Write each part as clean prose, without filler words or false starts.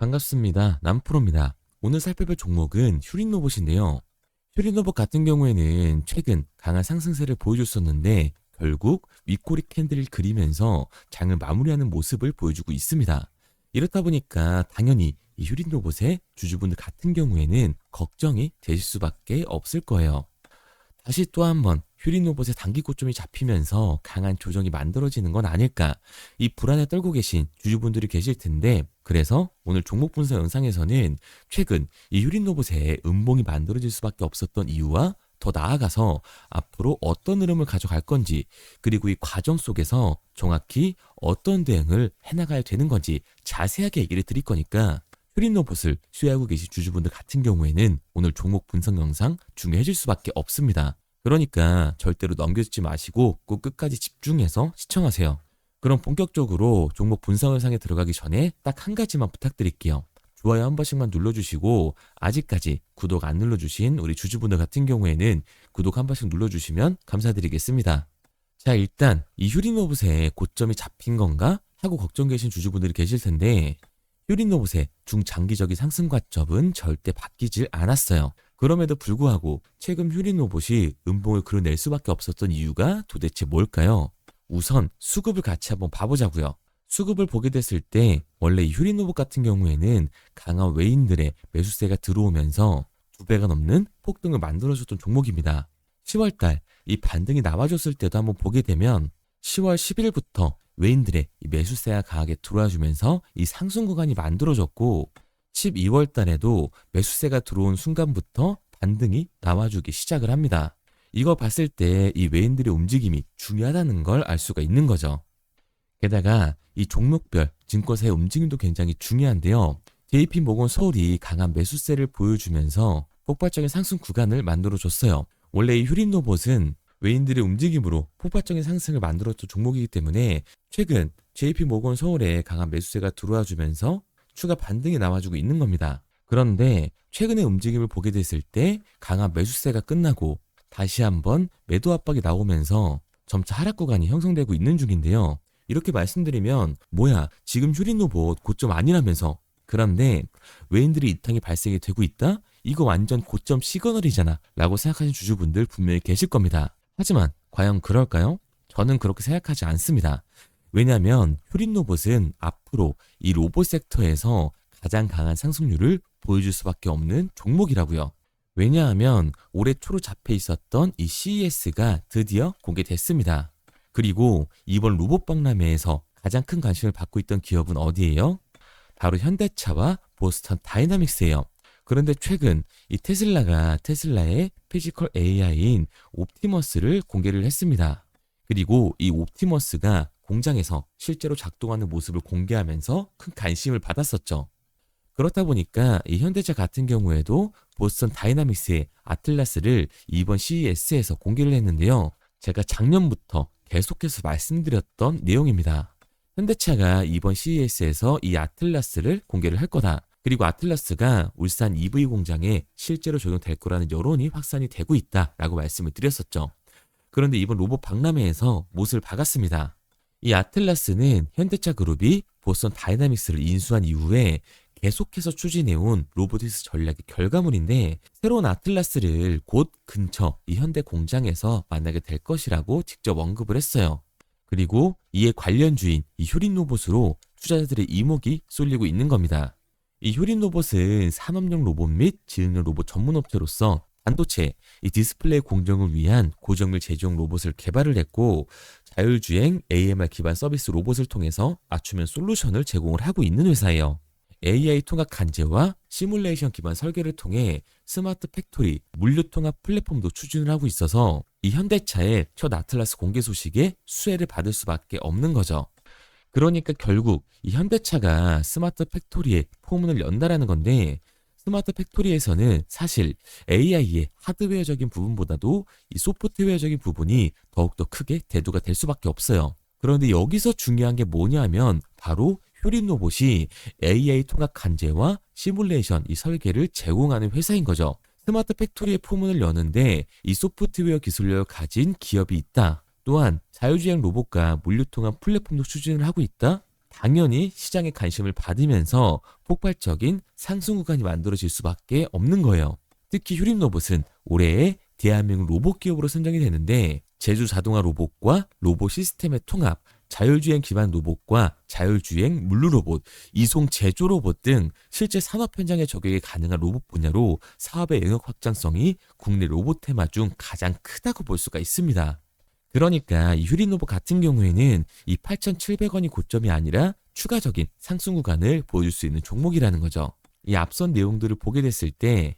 반갑습니다. 남프로입니다. 오늘 살펴볼 종목은 휴린로봇인데요. 휴린로봇 같은 경우에는 최근 강한 상승세를 보여줬었는데 결국 윗꼬리 캔들을 그리면서 장을 마무리하는 모습을 보여주고 있습니다. 이렇다 보니까 당연히 이 휴린로봇의 주주분들 같은 경우에는 걱정이 되실 수밖에 없을 거예요. 다시 또 한번 휴린로봇의 단기 고점이 잡히면서 강한 조정이 만들어지는 건 아닐까, 이 불안에 떨고 계신 주주분들이 계실 텐데, 그래서 오늘 종목 분석 영상에서는 최근 이 휴린로봇의 음봉이 만들어질 수밖에 없었던 이유와 더 나아가서 앞으로 어떤 흐름을 가져갈 건지, 그리고 이 과정 속에서 정확히 어떤 대응을 해나가야 되는 건지 자세하게 얘기를 드릴 거니까 휴린로봇을 수혜하고 계신 주주분들 같은 경우에는 오늘 종목 분석 영상 중요해질 수밖에 없습니다. 그러니까 절대로 넘겨주지 마시고 꼭 끝까지 집중해서 시청하세요. 그럼 본격적으로 종목 분석 영상에 들어가기 전에 딱 한 가지만 부탁드릴게요. 좋아요 한 번씩만 눌러주시고, 아직까지 구독 안 눌러주신 우리 주주분들 같은 경우에는 구독 한 번씩 눌러주시면 감사드리겠습니다. 자, 일단 이 휴린로봇의 고점이 잡힌 건가 하고 걱정 계신 주주분들이 계실 텐데, 휴린로봇의 중장기적인 상승 과점은 절대 바뀌질 않았어요. 그럼에도 불구하고 최근 휴린로봇이 음봉을 그려낼 수밖에 없었던 이유가 도대체 뭘까요? 우선 수급을 같이 한번 봐보자고요. 수급을 보게 됐을 때 원래 이 휴린로봇 같은 경우에는 강한 외인들의 매수세가 들어오면서 2배가 넘는 폭등을 만들어줬던 종목입니다. 10월달 이 반등이 나와줬을 때도 한번 보게 되면 10월 10일부터 외인들의 이 매수세가 강하게 들어와주면서 이 상승 구간이 만들어졌고, 12월 달에도 매수세가 들어온 순간부터 반등이 나와주기 시작을 합니다. 이거 봤을 때 이 외인들의 움직임이 중요하다는 걸 알 수가 있는 거죠. 게다가 이 종목별 증권사의 움직임도 굉장히 중요한데요. JP모건 서울이 강한 매수세를 보여주면서 폭발적인 상승 구간을 만들어줬어요. 원래 이 휴린로봇은 외인들의 움직임으로 폭발적인 상승을 만들었던 종목이기 때문에 최근 JP모건 서울에 강한 매수세가 들어와주면서 추가 반등이 나와주고 있는 겁니다. 그런데 최근의 움직임을 보게 됐을 때 강한 매수세가 끝나고 다시 한번 매도 압박이 나오면서 점차 하락 구간이 형성되고 있는 중인데요. 이렇게 말씀드리면 뭐야, 지금 휴린로봇 고점 아니라면서, 그런데 외인들의 이탈이 발생이 되고 있다? 이거 완전 고점 시그널이잖아 라고 생각하시는 주주분들 분명히 계실 겁니다. 하지만 과연 그럴까요? 저는 그렇게 생각하지 않습니다. 왜냐하면 휴린로봇은 앞으로 이 로봇 섹터에서 가장 강한 상승률을 보여줄 수밖에 없는 종목이라고요. 왜냐하면 올해 초로 잡혀 있었던 이 CES가 드디어 공개됐습니다. 그리고 이번 로봇 박람회에서 가장 큰 관심을 받고 있던 기업은 어디예요? 바로 현대차와 보스턴 다이나믹스예요. 그런데 최근 이 테슬라의 피지컬 AI인 옵티머스를 공개를 했습니다. 그리고 이 옵티머스가 공장에서 실제로 작동하는 모습을 공개하면서 큰 관심을 받았었죠. 그렇다 보니까 이 현대차 같은 경우에도 보스턴 다이나믹스의 아틀라스를 이번 CES에서 공개를 했는데요. 제가 작년부터 계속해서 말씀드렸던 내용입니다. 현대차가 이번 CES에서 이 아틀라스를 공개를 할 거다. 그리고 아틀라스가 울산 EV 공장에 실제로 적용될 거라는 여론이 확산이 되고 있다라고 말씀을 드렸었죠. 그런데 이번 로봇 박람회에서 못을 박았습니다. 이 아틀라스는 현대차 그룹이 보스턴 다이나믹스를 인수한 이후에 계속해서 추진해온 로보틱스 전략의 결과물인데, 새로운 아틀라스를 곧 근처 이 현대 공장에서 만나게 될 것이라고 직접 언급을 했어요. 그리고 이에 관련주인 이 휴린로봇으로 투자자들의 이목이 쏠리고 있는 겁니다. 이 휴린로봇은 산업용 로봇 및 지능형 로봇 전문 업체로서 반도체, 이 디스플레이 공정을 위한 고정밀 제조용 로봇을 개발을 했고, 자율주행 AMR 기반 서비스 로봇을 통해서 맞춤형 솔루션을 제공을 하고 있는 회사예요. AI 통합 관제와 시뮬레이션 기반 설계를 통해 스마트 팩토리, 물류 통합 플랫폼도 추진을 하고 있어서 이 현대차의 첫 아틀라스 공개 소식에 수혜를 받을 수밖에 없는 거죠. 그러니까 결국 이 현대차가 스마트 팩토리에 포문을 연다라는 건데, 스마트 팩토리에서는 사실 AI의 하드웨어적인 부분보다도 이 소프트웨어적인 부분이 더욱더 크게 대두가 될 수밖에 없어요. 그런데 여기서 중요한 게 뭐냐면 바로 휴린로봇이 AI 통합 관제와 시뮬레이션 이 설계를 제공하는 회사인 거죠. 스마트 팩토리의 포문을 여는데 이 소프트웨어 기술력을 가진 기업이 있다. 또한 자율주행 로봇과 물류 통합 플랫폼도 추진을 하고 있다. 당연히 시장의 관심을 받으면서 폭발적인 상승 구간이 만들어질 수밖에 없는 거예요. 특히 휴림 로봇은 올해의 대한민국 로봇 기업으로 선정이 되는데 제조 자동화 로봇과 로봇 시스템의 통합, 자율주행 기반 로봇과 자율주행 물류 로봇, 이송 제조 로봇 등 실제 산업 현장에 적용이 가능한 로봇 분야로 사업의 영역 확장성이 국내 로봇 테마 중 가장 크다고 볼 수가 있습니다. 그러니까 이 휴림 로봇 같은 경우에는 이 8,700원이 고점이 아니라 추가적인 상승 구간을 보여줄 수 있는 종목이라는 거죠. 이 앞선 내용들을 보게 됐을 때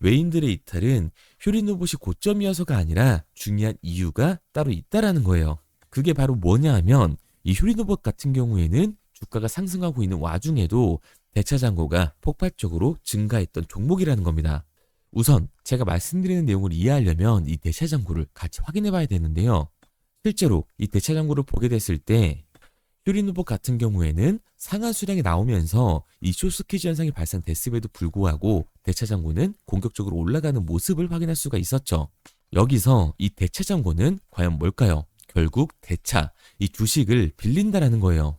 외인들의 이탈은 휴림 로봇이 고점이어서가 아니라 중요한 이유가 따로 있다라는 거예요. 그게 바로 뭐냐 하면 이 휴림 로봇 같은 경우에는 주가가 상승하고 있는 와중에도 대차 잔고가 폭발적으로 증가했던 종목이라는 겁니다. 우선 제가 말씀드리는 내용을 이해하려면 이 대차 잔고를 같이 확인해 봐야 되는데요. 실제로 이 대차 잔고를 보게 됐을 때 휴림 로봇 같은 경우에는 상한 수량이 나오면서 이 숏스퀴즈 현상이 발생됐음에도 불구하고 대차 잔고는 공격적으로 올라가는 모습을 확인할 수가 있었죠. 여기서 이 대차 잔고는 과연 뭘까요? 결국 대차, 이 주식을 빌린다라는 거예요.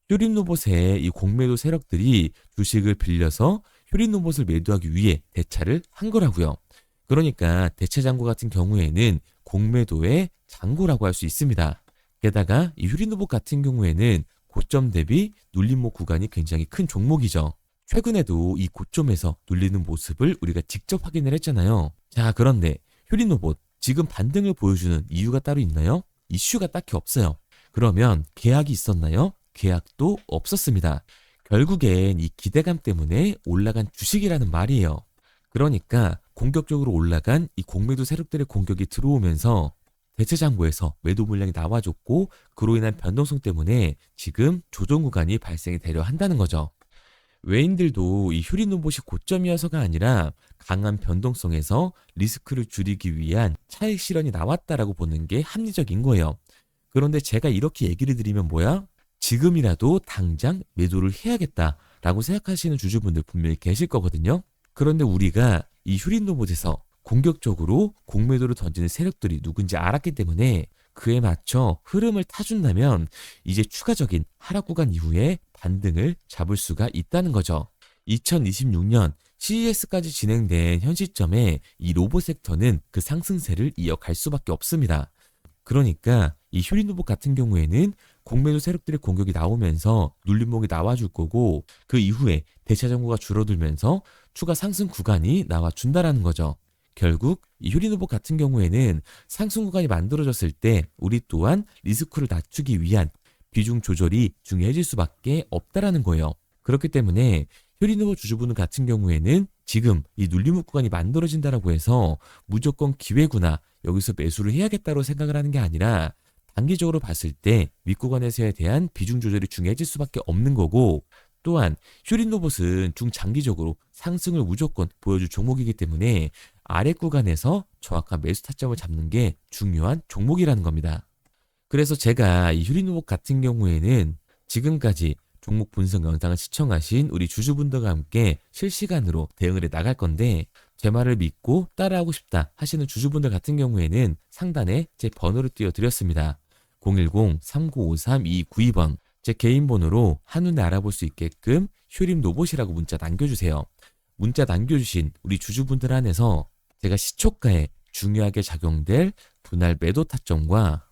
휴림 로봇의 이 공매도 세력들이 주식을 빌려서 휴림 로봇을 매도하기 위해 대차를 한 거라고요. 그러니까 대차 잔고 같은 경우에는 공매도의 잔고라고 할 수 있습니다. 게다가 이 휴림 로봇 같은 경우에는 고점 대비 눌림목 구간이 굉장히 큰 종목이죠. 최근에도 이 고점에서 눌리는 모습을 우리가 직접 확인을 했잖아요. 자, 그런데 휴림 로봇 지금 반등을 보여주는 이유가 따로 있나요? 이슈가 딱히 없어요. 그러면 계약이 있었나요? 계약도 없었습니다. 결국엔 이 기대감 때문에 올라간 주식이라는 말이에요. 그러니까 공격적으로 올라간 이 공매도 세력들의 공격이 들어오면서 대체 잔고에서 매도 물량이 나와줬고 그로 인한 변동성 때문에 지금 조정 구간이 발생이 되려 한다는 거죠. 외인들도 이 휴림 로봇이 고점이어서가 아니라 강한 변동성에서 리스크를 줄이기 위한 차익 실현이 나왔다라고 보는 게 합리적인 거예요. 그런데 제가 이렇게 얘기를 드리면 뭐야? 지금이라도 당장 매도를 해야겠다라고 생각하시는 주주분들 분명히 계실 거거든요. 그런데 우리가 이 휴림 로봇에서 공격적으로 공매도를 던지는 세력들이 누군지 알았기 때문에 그에 맞춰 흐름을 타준다면 이제 추가적인 하락 구간 이후에 반등을 잡을 수가 있다는 거죠. 2026년 CES까지 진행된 현 시점에 이 로봇 섹터는 그 상승세를 이어갈 수밖에 없습니다. 그러니까 이 휴림 로봇 같은 경우에는 공매도 세력들의 공격이 나오면서 눌림목이 나와줄 거고 그 이후에 대차 잔고가 줄어들면서 추가 상승 구간이 나와준다라는 거죠. 결국 이 휴림 로봇 같은 경우에는 상승 구간이 만들어졌을 때 우리 또한 리스크를 낮추기 위한 비중 조절이 중요해질 수밖에 없다라는 거예요. 그렇기 때문에 휴림 로봇 주주분들 같은 경우에는 지금 이 눌림목 구간이 만들어진다라고 해서 무조건 기회구나 여기서 매수를 해야겠다고 생각을 하는 게 아니라 단기적으로 봤을 때 윗구간에서에 대한 비중 조절이 중요해질 수밖에 없는 거고 또한 휴림 로봇은 중장기적으로 상승을 무조건 보여줄 종목이기 때문에 아래 구간에서 정확한 매수 타점을 잡는 게 중요한 종목이라는 겁니다. 그래서 제가 이 휴림 로봇 같은 경우에는 지금까지 종목 분석 영상을 시청하신 우리 주주분들과 함께 실시간으로 대응을 해 나갈 건데 제 말을 믿고 따라하고 싶다 하시는 주주분들 같은 경우에는 상단에 제 번호를 띄워드렸습니다. 010-3953-2292번 제 개인 번호로 한눈에 알아볼 수 있게끔 휴림 로봇이라고 문자 남겨주세요. 문자 남겨주신 우리 주주분들 안에서 제가 시초가에 중요하게 작용될 분할 매도 타점과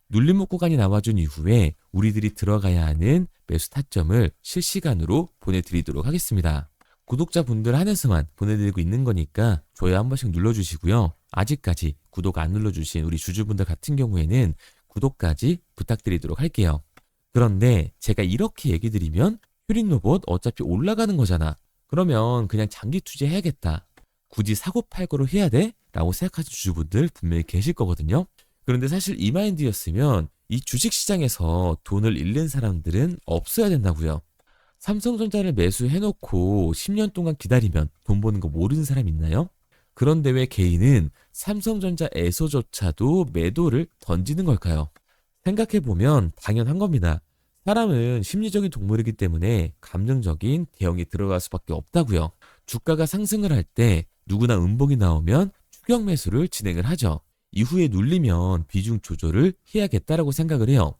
눌림목 구간이 나와준 이후에 우리들이 들어가야 하는 매수 타점을 실시간으로 보내드리도록 하겠습니다. 구독자분들 한해서만 보내드리고 있는 거니까 좋아요 한 번씩 눌러주시고요. 아직까지 구독 안 눌러주신 우리 주주분들 같은 경우에는 구독까지 부탁드리도록 할게요. 그런데 제가 이렇게 얘기 드리면 휴림 로봇 어차피 올라가는 거잖아. 그러면 그냥 장기 투자해야겠다. 굳이 사고 팔고로 해야 돼? 라고 생각하시는 주주분들 분명히 계실 거거든요. 그런데 사실 이 마인드였으면 이 주식시장에서 돈을 잃는 사람들은 없어야 된다고요. 삼성전자를 매수해놓고 10년 동안 기다리면 돈 버는 거 모르는 사람 있나요? 그런데 왜 개인은 삼성전자에서조차도 매도를 던지는 걸까요? 생각해보면 당연한 겁니다. 사람은 심리적인 동물이기 때문에 감정적인 대응이 들어갈 수밖에 없다고요. 주가가 상승을 할 때 누구나 음봉이 나오면 추격 매수를 진행을 하죠. 이후에 눌리면 비중 조절을 해야겠다라고 생각을 해요.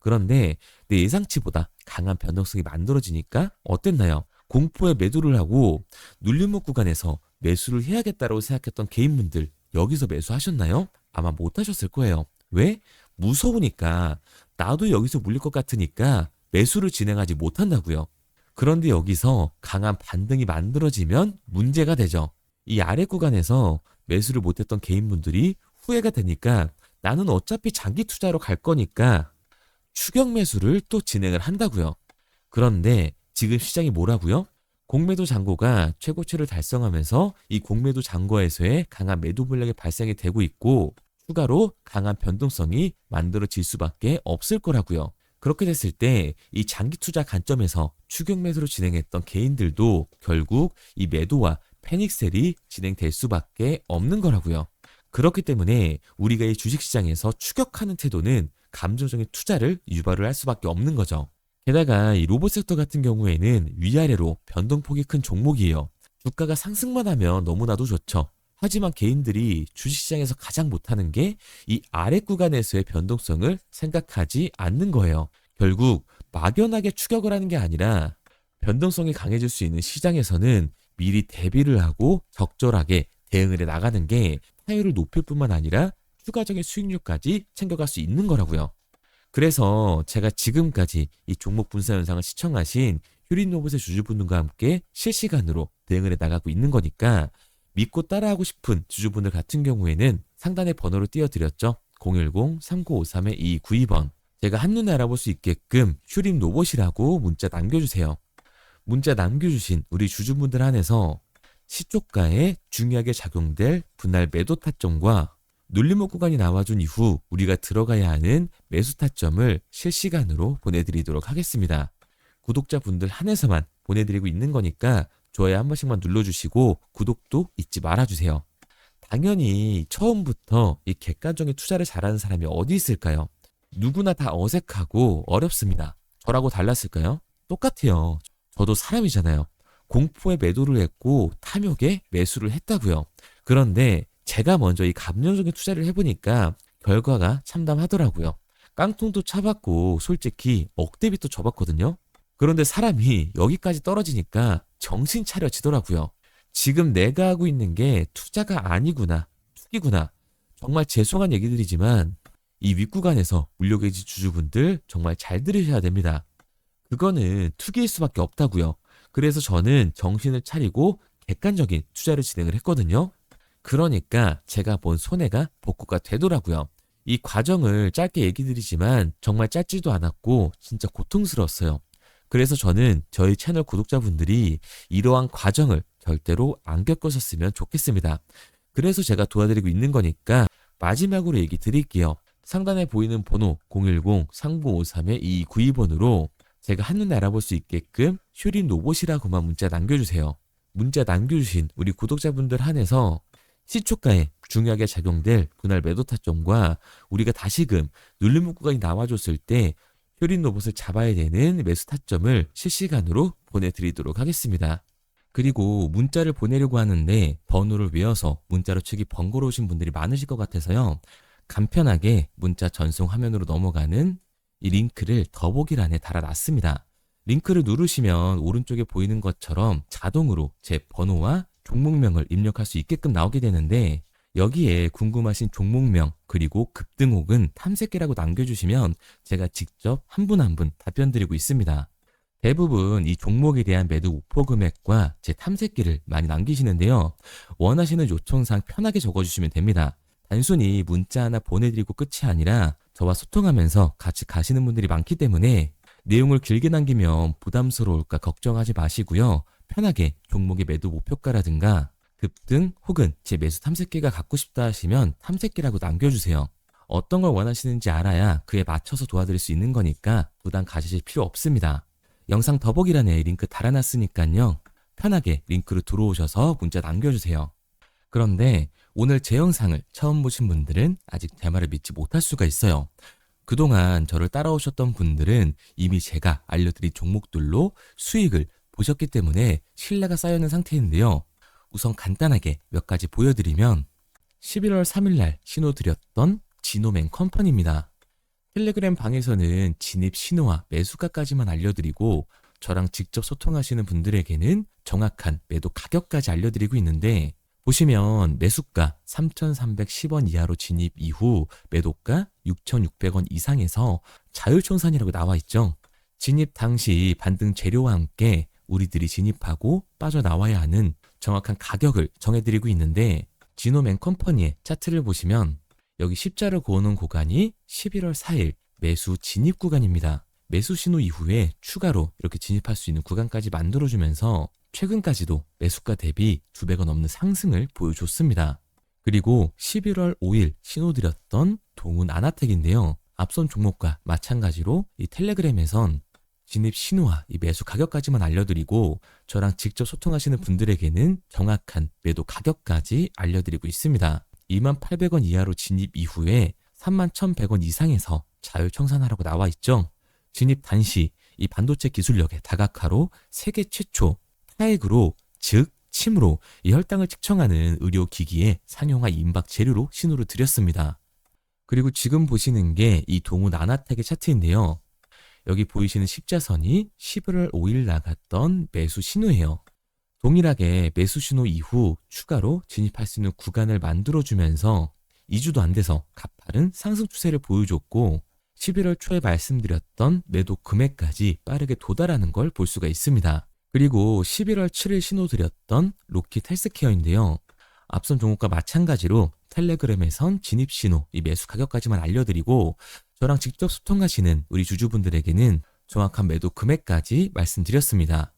그런데 내 예상치보다 강한 변동성이 만들어지니까 어땠나요? 공포에 매도를 하고 눌림목 구간에서 매수를 해야겠다고 생각했던 개인분들 여기서 매수하셨나요? 아마 못하셨을 거예요. 왜? 무서우니까, 나도 여기서 물릴 것 같으니까 매수를 진행하지 못한다고요. 그런데 여기서 강한 반등이 만들어지면 문제가 되죠. 이 아래 구간에서 매수를 못했던 개인분들이 후회가 되니까 나는 어차피 장기 투자로 갈 거니까 추격 매수를 또 진행을 한다고요. 그런데 지금 시장이 뭐라고요? 공매도 잔고가 최고치를 달성하면서 이 공매도 잔고에서의 강한 매도 물량이 발생이 되고 있고, 추가로 강한 변동성이 만들어질 수밖에 없을 거라고요. 그렇게 됐을 때 이 장기 투자 관점에서 추격 매수로 진행했던 개인들도 결국 이 매도와 패닉셀이 진행될 수밖에 없는 거라고요. 그렇기 때문에 우리가 이 주식시장에서 추격하는 태도는 감정적인 투자를 유발을 할 수밖에 없는 거죠. 게다가 이 로봇 섹터 같은 경우에는 위아래로 변동폭이 큰 종목이에요. 주가가 상승만 하면 너무나도 좋죠. 하지만 개인들이 주식시장에서 가장 못하는 게 이 아래 구간에서의 변동성을 생각하지 않는 거예요. 결국 막연하게 추격을 하는 게 아니라 변동성이 강해질 수 있는 시장에서는 미리 대비를 하고 적절하게 대응을 해 나가는 게 타율을 높일 뿐만 아니라 추가적인 수익률까지 챙겨갈 수 있는 거라고요. 그래서 제가 지금까지 이 종목 분사 현상을 시청하신 휴린로봇의 주주분들과 함께 실시간으로 대응을 해 나가고 있는 거니까, 믿고 따라하고 싶은 주주분들 같은 경우에는 상단에 번호를 띄워드렸죠. 010-3953-2292번. 제가 한눈에 알아볼 수 있게끔 휴린로봇이라고 문자 남겨주세요. 문자 남겨주신 우리 주주분들 한해서 시초가에 중요하게 작용될 분할 매도 타점과 눌림목 구간이 나와준 이후 우리가 들어가야 하는 매수 타점을 실시간으로 보내드리도록 하겠습니다. 구독자분들 한해서만 보내드리고 있는 거니까 좋아요 한 번씩만 눌러주시고 구독도 잊지 말아주세요. 당연히 처음부터 이 객관적인 투자를 잘하는 사람이 어디 있을까요? 누구나 다 어색하고 어렵습니다. 저라고 달랐을까요? 똑같아요. 저도 사람이잖아요. 공포에 매도를 했고 탐욕에 매수를 했다고요. 그런데 제가 먼저 이 감정적인 투자를 해보니까 결과가 참담하더라고요. 깡통도 차봤고 솔직히 억대빚도 져봤거든요. 그런데 사람이 여기까지 떨어지니까 정신 차려지더라고요. 지금 내가 하고 있는 게 투자가 아니구나, 투기구나. 정말 죄송한 얘기들이지만 이 윗구간에서 물려 계신 주주분들 정말 잘 들으셔야 됩니다. 그거는 투기일 수밖에 없다고요. 그래서 저는 정신을 차리고 객관적인 투자를 진행을 했거든요. 그러니까 제가 본 손해가 복구가 되더라고요. 이 과정을 짧게 얘기 드리지만 정말 짧지도 않았고 진짜 고통스러웠어요. 그래서 저는 저희 채널 구독자분들이 이러한 과정을 절대로 안 겪으셨으면 좋겠습니다. 그래서 제가 도와드리고 있는 거니까 마지막으로 얘기 드릴게요. 상단에 보이는 번호 010-3953-2292번으로 제가 한눈에 알아볼 수 있게끔 휴린로봇이라고만 문자 남겨주세요. 문자 남겨주신 우리 구독자분들 한해서 시초가에 중요하게 작용될 분할 매도 타점과 우리가 다시금 눌림목 구간이 나와줬을 때 휴린로봇을 잡아야 되는 매수 타점을 실시간으로 보내드리도록 하겠습니다. 그리고 문자를 보내려고 하는데 번호를 외워서 문자로 치기 번거로우신 분들이 많으실 것 같아서요. 간편하게 문자 전송 화면으로 넘어가는 이 링크를 더보기란에 달아놨습니다. 링크를 누르시면 오른쪽에 보이는 것처럼 자동으로 제 번호와 종목명을 입력할 수 있게끔 나오게 되는데, 여기에 궁금하신 종목명 그리고 급등 혹은 탐색기라고 남겨주시면 제가 직접 한 분 한 분 답변 드리고 있습니다. 대부분 이 종목에 대한 매도 목표 금액과 제 탐색기를 많이 남기시는데요. 원하시는 요청사항 편하게 적어주시면 됩니다. 단순히 문자 하나 보내드리고 끝이 아니라 저와 소통하면서 같이 가시는 분들이 많기 때문에 내용을 길게 남기면 부담스러울까 걱정하지 마시고요. 편하게 종목의 매도 목표가라든가 급등 혹은 제 매수 탐색기가 갖고 싶다 하시면 탐색기라고 남겨주세요. 어떤 걸 원하시는지 알아야 그에 맞춰서 도와드릴 수 있는 거니까 부담 가지실 필요 없습니다. 영상 더보기란에 링크 달아놨으니까요. 편하게 링크로 들어오셔서 문자 남겨주세요. 그런데 오늘 제 영상을 처음 보신 분들은 아직 제 말을 믿지 못할 수가 있어요. 그동안 저를 따라오셨던 분들은 이미 제가 알려드린 종목들로 수익을 보셨기 때문에 신뢰가 쌓여있는 상태인데요. 우선 간단하게 몇 가지 보여드리면 11월 3일 날 신호 드렸던 지노맨 컴퍼니입니다. 텔레그램 방에서는 진입 신호와 매수가까지만 알려드리고 저랑 직접 소통하시는 분들에게는 정확한 매도 가격까지 알려드리고 있는데 보시면 매수가 3,310원 이하로 진입 이후 매도가 6,600원 이상에서 자율청산이라고 나와 있죠. 진입 당시 반등 재료와 함께 우리들이 진입하고 빠져나와야 하는 정확한 가격을 정해드리고 있는데 지노맨 컴퍼니의 차트를 보시면 여기 십자를 그어놓은 구간이 11월 4일 매수 진입 구간입니다. 매수 신호 이후에 추가로 이렇게 진입할 수 있는 구간까지 만들어주면서 최근까지도 매수가 대비 2배가 넘는 상승을 보여줬습니다. 그리고 11월 5일 신호드렸던 동훈 아나텍인데요. 앞선 종목과 마찬가지로 이 텔레그램에선 진입 신호와 이 매수 가격까지만 알려드리고 저랑 직접 소통하시는 분들에게는 정확한 매도 가격까지 알려드리고 있습니다. 28,000원 이하로 진입 이후에 31,100원 이상에서 자율청산하라고 나와 있죠. 진입 단시 이 반도체 기술력의 다각화로 세계 최초 타액으로 즉 침으로 이 혈당을 측정하는 의료기기의 상용화 임박 재료로 신호를 드렸습니다. 그리고 지금 보시는 게 이 동훈 아나텍의 차트인데요. 여기 보이시는 십자선이 11월 5일 나갔던 매수 신호예요. 동일하게 매수 신호 이후 추가로 진입할 수 있는 구간을 만들어주면서 2주도 안 돼서 가파른 상승 추세를 보여줬고 11월 초에 말씀드렸던 매도 금액까지 빠르게 도달하는 걸 볼 수가 있습니다. 그리고 11월 7일 신호 드렸던 로킷 헬스케어인데요. 앞선 종목과 마찬가지로 텔레그램에선 진입 신호, 이 매수 가격까지만 알려드리고 저랑 직접 소통하시는 우리 주주분들에게는 정확한 매도 금액까지 말씀드렸습니다.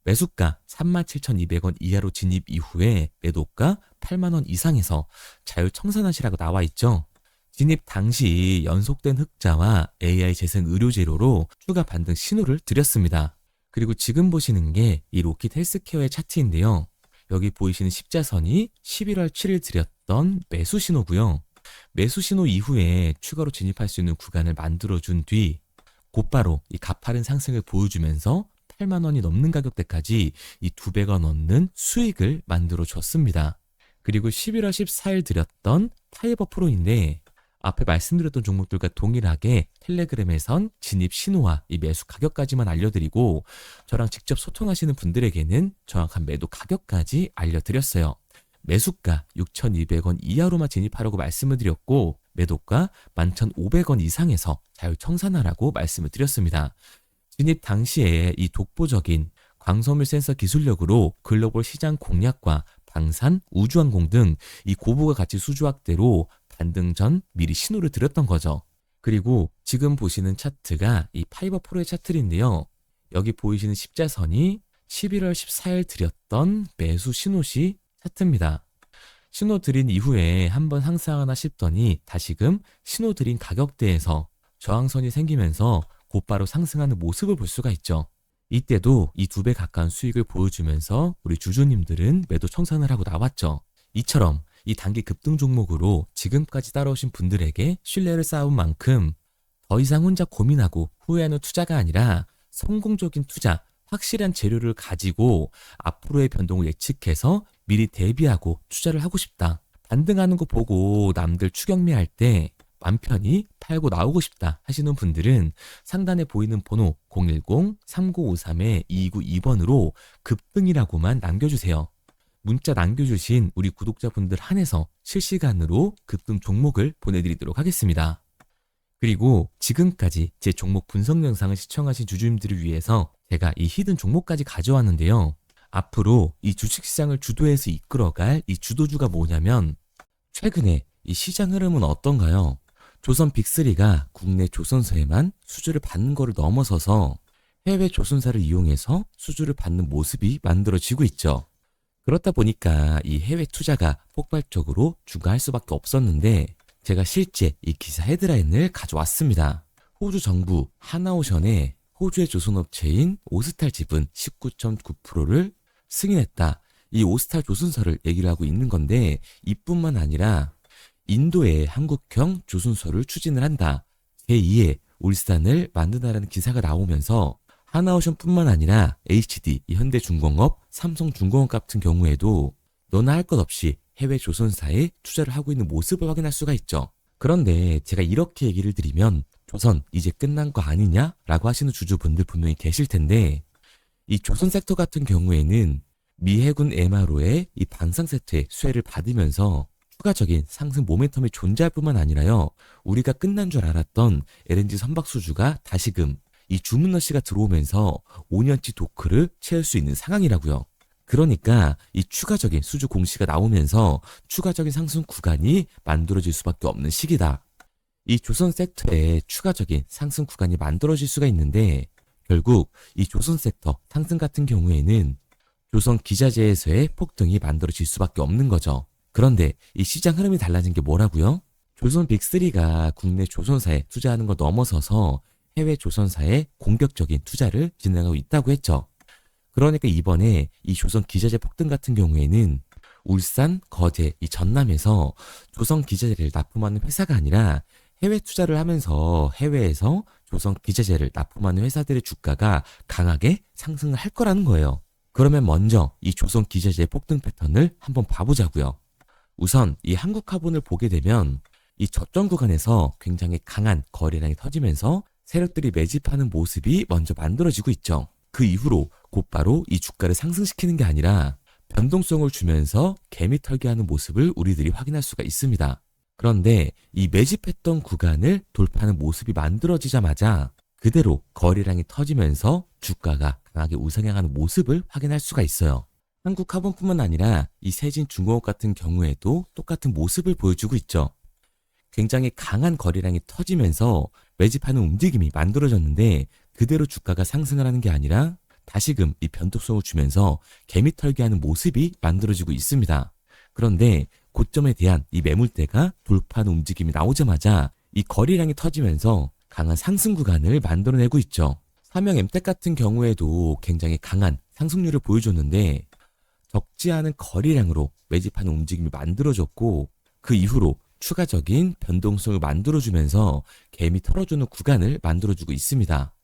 매수가 37,200원 이하로 진입 이후에 매도가 8만원 이상에서 자율청산하시라고 나와 있죠. 진입 당시 연속된 흑자와 AI 재생 의료 재료로 추가 반등 신호를 드렸습니다. 그리고 지금 보시는 게 이 로킷 헬스케어의 차트인데요. 여기 보이시는 십자선이 11월 7일 드렸던 매수 신호고요. 매수 신호 이후에 추가로 진입할 수 있는 구간을 만들어준 뒤 곧바로 이 가파른 상승을 보여주면서 8만 원이 넘는 가격대까지 이 2배가 넘는 수익을 만들어 줬습니다. 그리고 11월 14일 드렸던 파이버 프로인데 앞에 말씀드렸던 종목들과 동일하게 텔레그램에선 진입 신호와 이 매수 가격까지만 알려드리고 저랑 직접 소통하시는 분들에게는 정확한 매도 가격까지 알려드렸어요. 매수가 6,200원 이하로만 진입하라고 말씀을 드렸고 매도가 11,500원 이상에서 자율청산하라고 말씀을 드렸습니다. 진입 당시에 이 독보적인 광섬유 센서 기술력으로 글로벌 시장 공략과 방산, 우주항공 등 이 고부가 가치 수주 확대로 반등 전 미리 신호를 드렸던 거죠. 그리고 지금 보시는 차트가 이 파이버 프로의 차트인데요. 여기 보이시는 십자선이 11월 14일 드렸던 매수 신호시 차트입니다. 신호 드린 이후에 한번 상승하나 싶더니 다시금 신호 드린 가격대에서 저항선이 생기면서 곧바로 상승하는 모습을 볼 수가 있죠. 이때도 이 2배 가까운 수익을 보여주면서 우리 주주님들은 매도 청산을 하고 나왔죠. 이처럼 이 단기 급등 종목으로 지금까지 따라오신 분들에게 신뢰를 쌓은 만큼 더 이상 혼자 고민하고 후회하는 투자가 아니라 성공적인 투자, 확실한 재료를 가지고 앞으로의 변동을 예측해서 미리 대비하고 투자를 하고 싶다. 반등하는 거 보고 남들 추격매할 때 맘 편히 팔고 나오고 싶다 하시는 분들은 상단에 보이는 번호 010-3953-2292번으로 급등이라고만 남겨주세요. 문자 남겨주신 우리 구독자분들 한해서 실시간으로 급등 종목을 보내드리도록 하겠습니다. 그리고 지금까지 제 종목 분석 영상을 시청하신 주주님들을 위해서 제가 이 히든 종목까지 가져왔는데요. 앞으로 이 주식시장을 주도해서 이끌어갈 이 주도주가 뭐냐면 최근에 이 시장 흐름은 어떤가요? 조선 빅3가 국내 조선사에만 수주를 받는 거를 넘어서서 해외 조선사를 이용해서 수주를 받는 모습이 만들어지고 있죠. 그렇다 보니까 이 해외 투자가 폭발적으로 증가할 수밖에 없었는데 제가 실제 이 기사 헤드라인을 가져왔습니다. 호주 정부 하나오션에 호주의 조선업체인 오스탈 지분 19.9%를 승인했다. 이 오스탈 조선사를 얘기를 하고 있는 건데 이뿐만 아니라 인도에 한국형 조선소를 추진을 한다. 제2의 울산을 만든다라는 기사가 나오면서 하나오션뿐만 아니라 HD, 현대중공업, 삼성중공업 같은 경우에도 너나 할 것 없이 해외 조선사에 투자를 하고 있는 모습을 확인할 수가 있죠. 그런데 제가 이렇게 얘기를 드리면 조선 이제 끝난 거 아니냐? 라고 하시는 주주분들 분명히 계실 텐데, 이 조선 섹터 같은 경우에는 미 해군 MRO의 이 방산 세트의 수혜를 받으면서 추가적인 상승 모멘텀이 존재할 뿐만 아니라요, 우리가 끝난 줄 알았던 LNG 선박 수주가 다시금 이 주문러시가 들어오면서 5년치 도크를 채울 수 있는 상황이라고요. 그러니까 이 추가적인 수주 공시가 나오면서 추가적인 상승 구간이 만들어질 수밖에 없는 시기다. 이 조선 섹터에 추가적인 상승 구간이 만들어질 수가 있는데, 결국 이 조선 섹터 상승 같은 경우에는 조선 기자재에서의 폭등이 만들어질 수밖에 없는 거죠. 그런데 이 시장 흐름이 달라진 게 뭐라고요? 조선 빅3가 국내 조선사에 투자하는 걸 넘어서서 해외 조선사에 공격적인 투자를 진행하고 있다고 했죠. 그러니까 이번에 이 조선 기자재 폭등 같은 경우에는 울산, 거제, 이 전남에서 조선 기자재를 납품하는 회사가 아니라 해외 투자를 하면서 해외에서 조선 기자재를 납품하는 회사들의 주가가 강하게 상승을 할 거라는 거예요. 그러면 먼저 이 조선 기자재의 폭등 패턴을 한번 봐보자고요. 우선 이 한국화본을 보게 되면 이 저점 구간에서 굉장히 강한 거래량이 터지면서 세력들이 매집하는 모습이 먼저 만들어지고 있죠. 그 이후로 곧바로 이 주가를 상승시키는 게 아니라 변동성을 주면서 개미 털기하는 모습을 우리들이 확인할 수가 있습니다. 그런데 이 매집했던 구간을 돌파하는 모습이 만들어지자마자 그대로 거래량이 터지면서 주가가 강하게 우상향하는 모습을 확인할 수가 있어요. 한국화본뿐만 아니라 이 세진중공업 같은 경우에도 똑같은 모습을 보여주고 있죠. 굉장히 강한 거래량이 터지면서 매집하는 움직임이 만들어졌는데 그대로 주가가 상승을 하는 게 아니라 다시금 이 변동성을 주면서 개미 털기하는 모습이 만들어지고 있습니다. 그런데 고점에 대한 이 매물대가 돌파하는 움직임이 나오자마자 이 거래량이 터지면서 강한 상승 구간을 만들어내고 있죠. 삼형 엠텍 같은 경우에도 굉장히 강한 상승률을 보여줬는데 적지 않은 거래량으로 매집하는 움직임이 만들어졌고 그 이후로 추가적인 변동성을 만들어주면서 개미 털어주는 구간을 만들어주고 있습니다.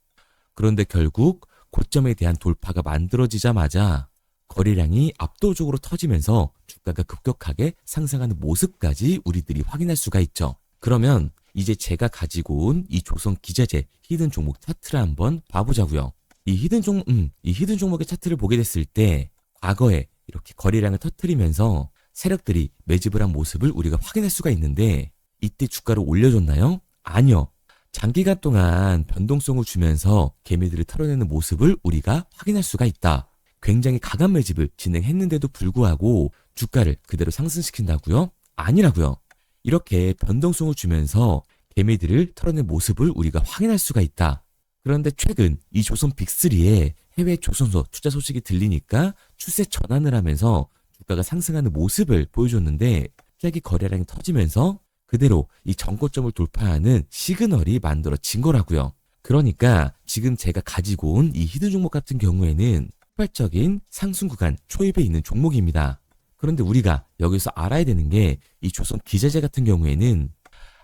그런데 결국 고점에 대한 돌파가 만들어지자마자 거래량이 압도적으로 터지면서 주가가 급격하게 상승하는 모습까지 우리들이 확인할 수가 있죠. 그러면 이제 제가 가지고 온 이 조선 기자재 히든 종목 차트를 한번 봐보자고요. 이 히든 종목의 차트를 보게 됐을 때 과거에 이렇게 거래량을 터뜨리면서 세력들이 매집을 한 모습을 우리가 확인할 수가 있는데 이때 주가를 올려줬나요? 아니요. 장기간 동안 변동성을 주면서 개미들을 털어내는 모습을 우리가 확인할 수가 있다. 굉장히 강한 매집을 진행했는데도 불구하고 주가를 그대로 상승시킨다고요? 아니라고요. 이렇게 변동성을 주면서 개미들을 털어낸 모습을 우리가 확인할 수가 있다. 그런데 최근 이 조선 빅3의 해외 조선소 투자 소식이 들리니까 추세 전환을 하면서 주가가 상승하는 모습을 보여줬는데 갑자기 거래량이 터지면서 그대로 이 전고점을 돌파하는 시그널이 만들어진 거라고요. 그러니까 지금 제가 가지고 온 이 히든 종목 같은 경우에는 폭발적인 상승 구간 초입에 있는 종목입니다. 그런데 우리가 여기서 알아야 되는 게 이 조선 기자재 같은 경우에는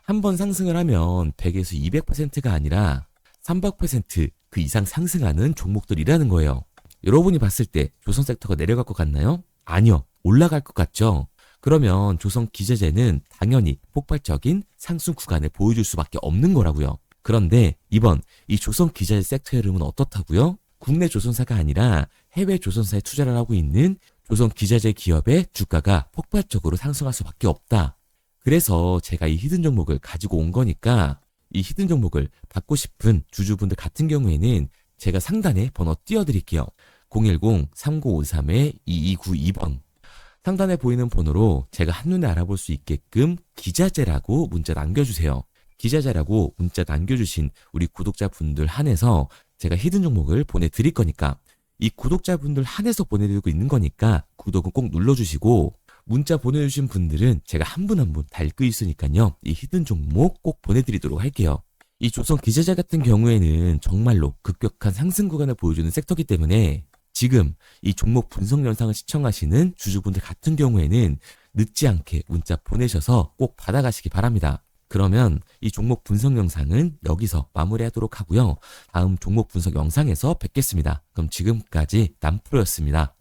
한번 상승을 하면 100에서 200%가 아니라 300%그 이상 상승하는 종목들이라는 거예요. 여러분이 봤을 때 조선 섹터가 내려갈 것 같나요? 아니요. 올라갈 것 같죠? 그러면 조선 기자재는 당연히 폭발적인 상승 구간을 보여줄 수밖에 없는 거라고요. 그런데 이번 이 조선 기자재 섹터의 흐름은 어떻다고요? 국내 조선사가 아니라 해외 조선사에 투자를 하고 있는 조선 기자재 기업의 주가가 폭발적으로 상승할 수밖에 없다. 그래서 제가 이 히든 종목을 가지고 온 거니까 이 히든 종목을 받고 싶은 주주분들 같은 경우에는 제가 상단에 번호 띄워드릴게요. 010-3953-2292번. 상단에 보이는 번호로 제가 한눈에 알아볼 수 있게끔 기자재라고 문자 남겨주세요. 기자재라고 문자 남겨주신 우리 구독자분들 한해서 제가 히든 종목을 보내드릴 거니까 이 구독자분들 한해서 보내드리고 있는 거니까 구독은 꼭 눌러주시고 문자 보내주신 분들은 제가 한 분 한 분 다 읽고 있으니까요. 이 히든 종목 꼭 보내드리도록 할게요. 이 조선 기자재 같은 경우에는 정말로 급격한 상승 구간을 보여주는 섹터이기 때문에 지금 이 종목 분석 영상을 시청하시는 주주분들 같은 경우에는 늦지 않게 문자 보내셔서 꼭 받아가시기 바랍니다. 그러면 이 종목 분석 영상은 여기서 마무리하도록 하고요. 다음 종목 분석 영상에서 뵙겠습니다. 그럼 지금까지 남프로였습니다.